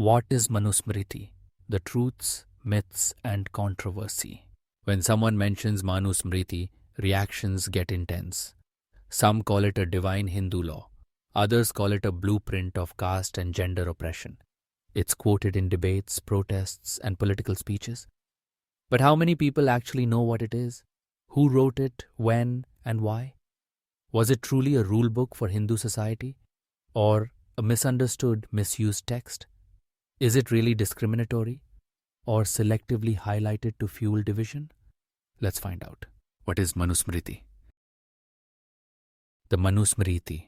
What is Manusmriti? The truths, myths, and controversy. When someone mentions Manusmriti, reactions get intense. Some call it a divine Hindu law. Others call it a blueprint of caste and gender oppression. It's quoted in debates, protests, and political speeches. But how many people actually know what it is? Who wrote it, when, and why? Was it truly a rule book for Hindu society? Or a misunderstood, misused text? Is it really discriminatory? Or selectively highlighted to fuel division? Let's find out. What is Manusmriti? The Manusmriti,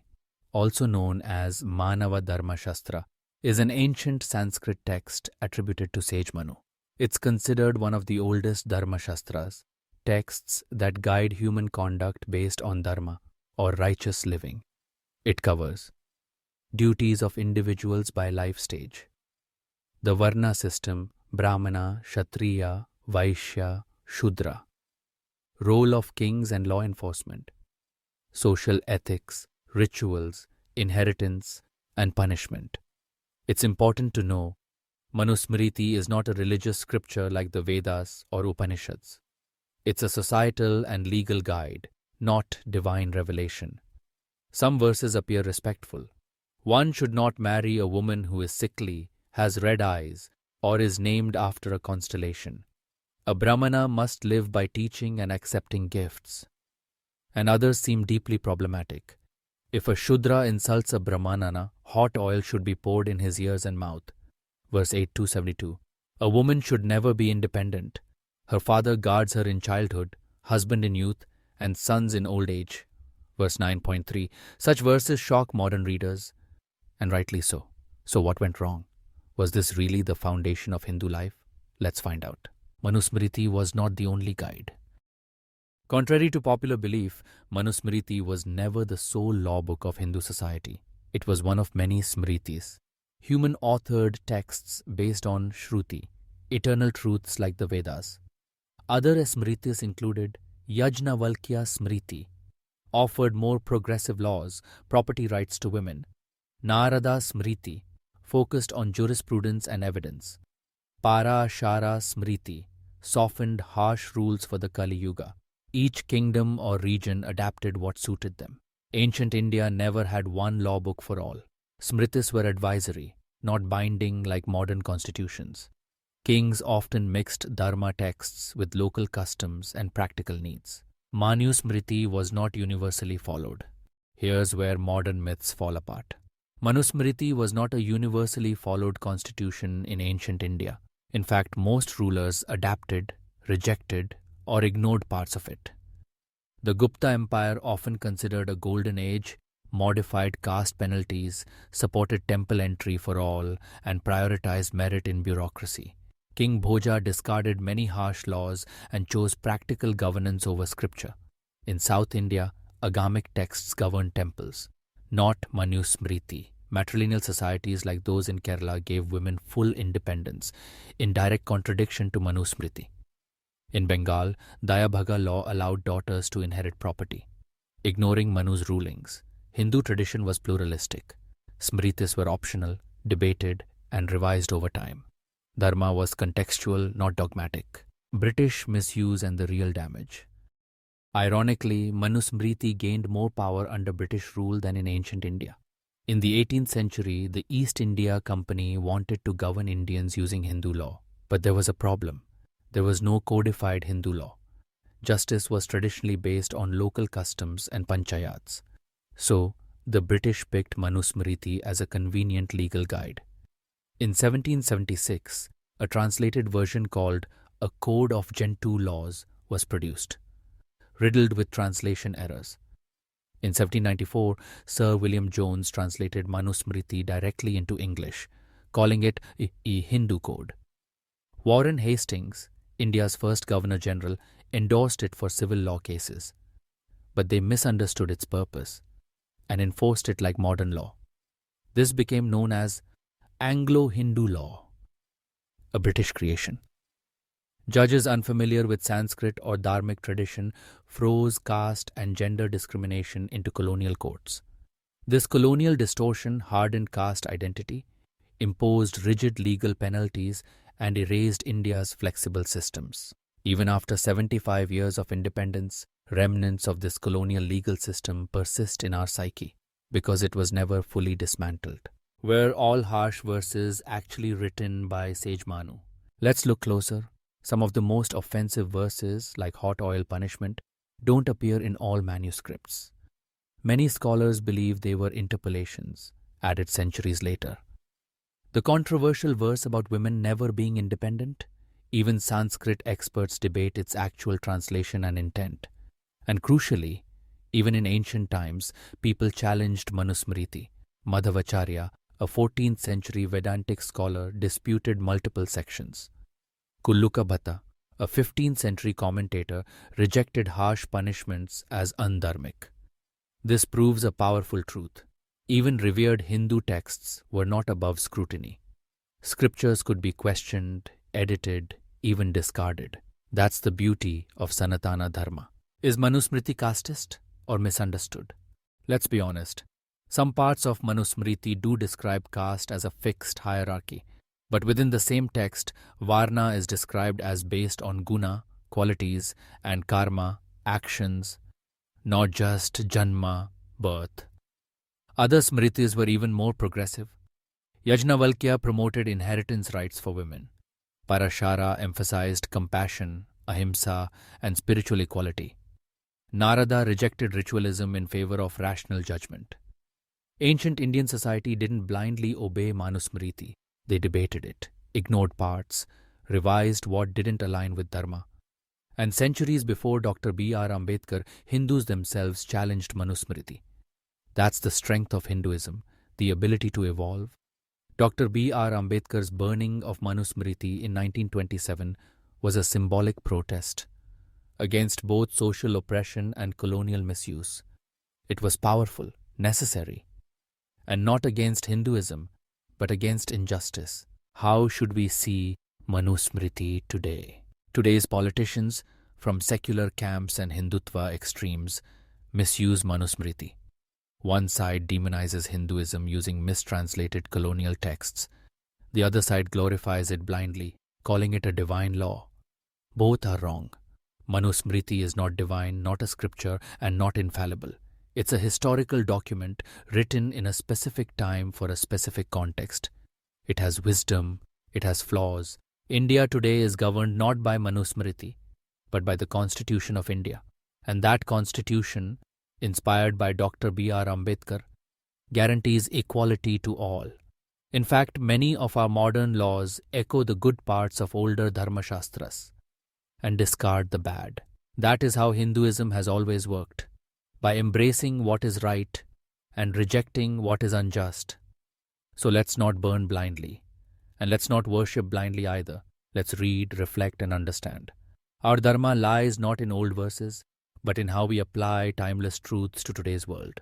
also known as Manava Dharma Shastra, is an ancient Sanskrit text attributed to sage Manu. It's considered one of the oldest Dharma Shastras, texts that guide human conduct based on dharma or righteous living. It covers duties of individuals by life stage, the Varna system, Brahmana, Kshatriya, Vaishya, Shudra, role of kings and law enforcement, social ethics, rituals, inheritance, and punishment. It's important to know Manusmriti is not a religious scripture like the Vedas or Upanishads. It's a societal and legal guide, not divine revelation. Some verses appear respectful. One should not marry a woman who is sickly, has red eyes, or is named after a constellation. A Brahmana must live by teaching and accepting gifts. And others seem deeply problematic. If a Shudra insults a Brahmana, hot oil should be poured in his ears and mouth. Verse 8-72. A woman should never be independent. Her father guards her in childhood, husband in youth, and sons in old age. Verse 9.3. Such verses shock modern readers, and rightly so. So what went wrong? Was this really the foundation of Hindu life? Let's find out. Manusmriti was not the only guide. Contrary to popular belief, Manusmriti was never the sole law book of Hindu society. It was one of many smritis, human-authored texts based on shruti, eternal truths like the Vedas. Other smritis included Yajnavalkya Smriti, offered more progressive laws, property rights to women. Narada Smriti, focused on jurisprudence and evidence. Parashara Smriti, softened harsh rules for the Kali Yuga. Each kingdom or region adapted what suited them. Ancient India never had one law book for all. Smritis were advisory, not binding like modern constitutions. Kings often mixed Dharma texts with local customs and practical needs. Manusmriti was not universally followed. Here's where modern myths fall apart. Manusmriti was not a universally followed constitution in ancient India. In fact, most rulers adapted, rejected, or ignored parts of it. The Gupta Empire, often considered a golden age, modified caste penalties, supported temple entry for all, and prioritized merit in bureaucracy. King Bhoja discarded many harsh laws and chose practical governance over scripture. In South India, agamic texts governed temples, not Manusmriti. Matrilineal societies like those in Kerala gave women full independence, in direct contradiction to Manusmriti. In Bengal, Dayabhaga law allowed daughters to inherit property. Ignoring Manu's rulings, Hindu tradition was pluralistic. Smritis were optional, debated, and revised over time. Dharma was contextual, not dogmatic. British misuse and the real damage. Ironically, Manusmriti gained more power under British rule than in ancient India. In the 18th century, the East India Company wanted to govern Indians using Hindu law. But there was a problem. There was no codified Hindu law. Justice was traditionally based on local customs and panchayats. So, the British picked Manusmriti as a convenient legal guide. In 1776, a translated version called A Code of Gentoo Laws was produced, riddled with translation errors. In 1794, Sir William Jones translated Manusmriti directly into English, calling it a Hindu Code. Warren Hastings, India's first Governor-General, endorsed it for civil law cases. But they misunderstood its purpose and enforced it like modern law. This became known as Anglo-Hindu Law, a British creation. Judges unfamiliar with Sanskrit or Dharmic tradition froze caste and gender discrimination into colonial courts. This colonial distortion hardened caste identity, imposed rigid legal penalties, and erased India's flexible systems. Even after 75 years of independence, remnants of this colonial legal system persist in our psyche because it was never fully dismantled. Were all harsh verses actually written by sage Manu? Let's look closer. Some of the most offensive verses, like hot oil punishment, don't appear in all manuscripts. Many scholars believe they were interpolations, added centuries later. The controversial verse about women never being independent, even Sanskrit experts debate its actual translation and intent. And crucially, even in ancient times, people challenged Manusmriti. Madhavacharya, a 14th century Vedantic scholar, disputed multiple sections. Kulluka Bhatta, a 15th century commentator, rejected harsh punishments as undharmic. This proves a powerful truth. Even revered Hindu texts were not above scrutiny. Scriptures could be questioned, edited, even discarded. That's the beauty of Sanatana Dharma. Is Manusmriti casteist or misunderstood? Let's be honest. Some parts of Manusmriti do describe caste as a fixed hierarchy, but within the same text, Varna is described as based on guna, qualities, and karma, actions, not just janma, birth. Other smritis were even more progressive. Yajnavalkya promoted inheritance rights for women. Parashara emphasized compassion, ahimsa, and spiritual equality. Narada rejected ritualism in favor of rational judgment. Ancient Indian society didn't blindly obey Manusmriti. They debated it, ignored parts, revised what didn't align with Dharma. And centuries before Dr. B.R. Ambedkar, Hindus themselves challenged Manusmriti. That's the strength of Hinduism, the ability to evolve. Dr. B.R. Ambedkar's burning of Manusmriti in 1927 was a symbolic protest against both social oppression and colonial misuse. It was powerful, necessary, and not against Hinduism, but against injustice. How should we see Manusmriti today? Today's politicians, from secular camps and Hindutva extremes, misuse Manusmriti. One side demonizes Hinduism using mistranslated colonial texts. The other side glorifies it blindly, calling it a divine law. Both are wrong. Manusmriti is not divine, not a scripture, and not infallible. It's a historical document written in a specific time for a specific context. It has wisdom, it has flaws. India today is governed not by Manusmriti, but by the Constitution of India. And that Constitution, inspired by Dr. B.R. Ambedkar, guarantees equality to all. In fact, many of our modern laws echo the good parts of older Dharma Shastras and discard the bad. That is how Hinduism has always worked, by embracing what is right and rejecting what is unjust. So let's not burn blindly, and let's not worship blindly either. Let's read, reflect, and understand. Our Dharma lies not in old verses, but in how we apply timeless truths to today's world.